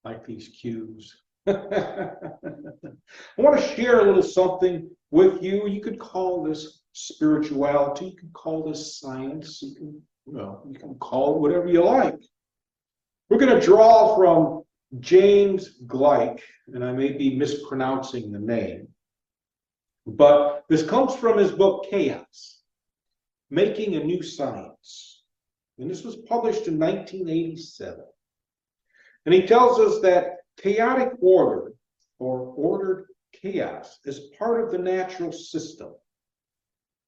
like these cues. I want to share a little something with you. You could call this spirituality. You can call this science. You can call it whatever you like. We're going to draw from James Gleick, and I may be mispronouncing the name, but this comes from his book, Chaos, Making a New Science. And this was published in 1987. And he tells us that chaotic order, or ordered chaos, is part of the natural system.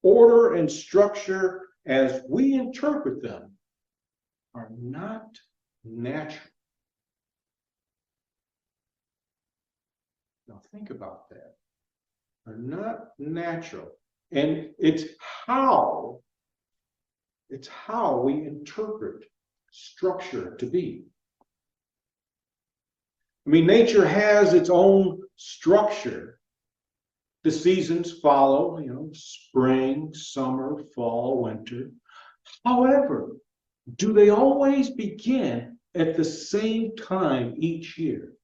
Order and structure, as we interpret them, are not natural. Now think about that. Are not natural. And it's how we interpret structure to be. I mean, nature has its own structure. The seasons follow, spring, summer, fall, winter. However, do they always begin at the same time each year?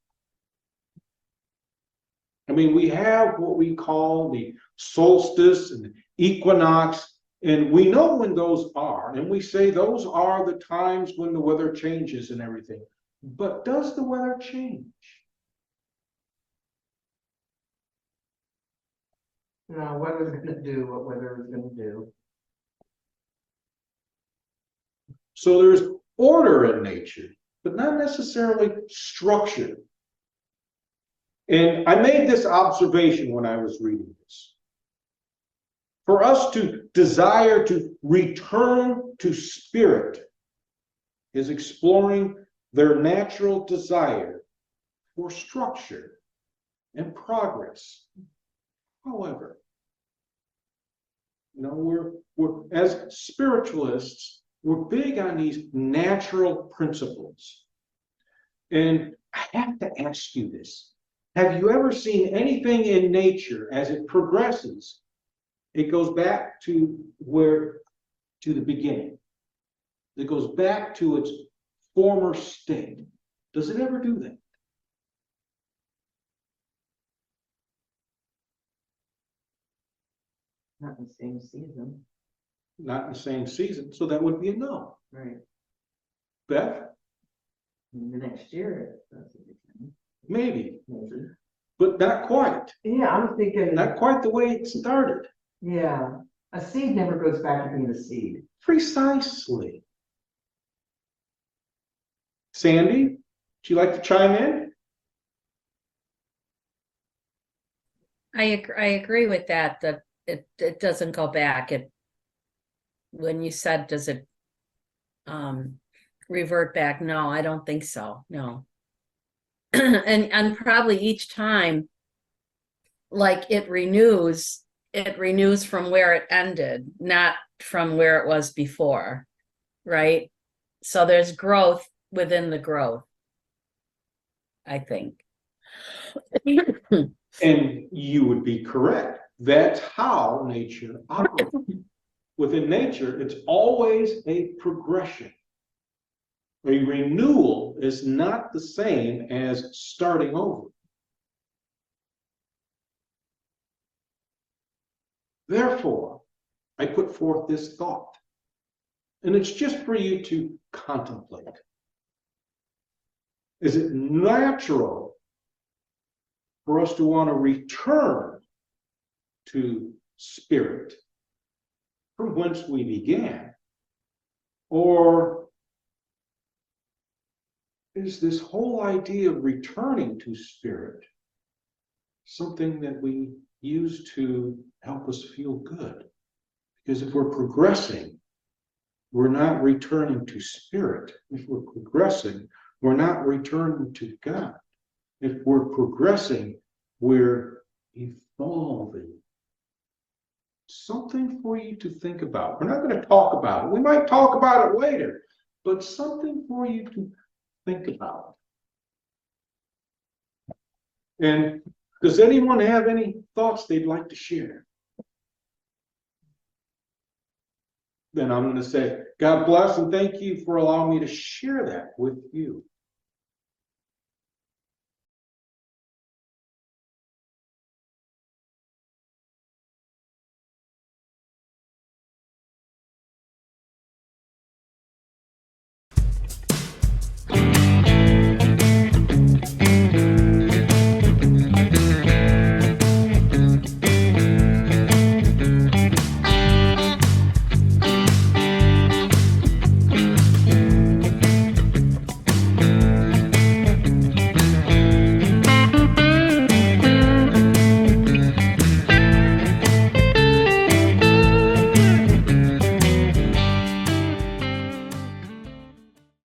I mean, we have what we call the solstice and the equinox, and we know when those are, and we say those are the times when the weather changes and everything. But does the weather change? No, weather's going to do what weather is going to do. So there's order in nature, but not necessarily structure. And I made this observation when I was reading this. For us to desire to return to spirit is exploring their natural desire for structure and progress. However, we're as spiritualists, we're big on these natural principles. And I have to ask you this. Have you ever seen anything in nature as it progresses? It goes back to the beginning. It goes back to its former state. Does it ever do that? Not in the same season. Not in the same season, so that would be a no. Right. Beth? The next year, Maybe, maybe. but not quite. Yeah, I'm thinking. Not quite the way it started. Yeah, a seed never goes back to being a seed. Precisely. Sandy, would you like to chime in? I agree with that it doesn't go back. When you said, does it revert back? No, I don't think so. No. and probably each time, like it renews from where it ended, not from where it was before, right? So there's growth within the growth, I think. And you would be correct. That's how nature operates. Within nature, it's always a progression. A renewal is not the same as starting over. Therefore, I put forth this thought, and it's just for you to contemplate. Is it natural for us to want to return to spirit from whence we began? Or is this whole idea of returning to spirit something that we use to help us feel good? Because if we're progressing, we're not returning to spirit. If we're progressing, we're not returning to God. If we're progressing, we're evolving. Something for you to think about. We're not going to talk about it. We might talk about it later, but something for you to think about. And does anyone have any thoughts they'd like to share? Then I'm going to say, God bless and thank you for allowing me to share that with you.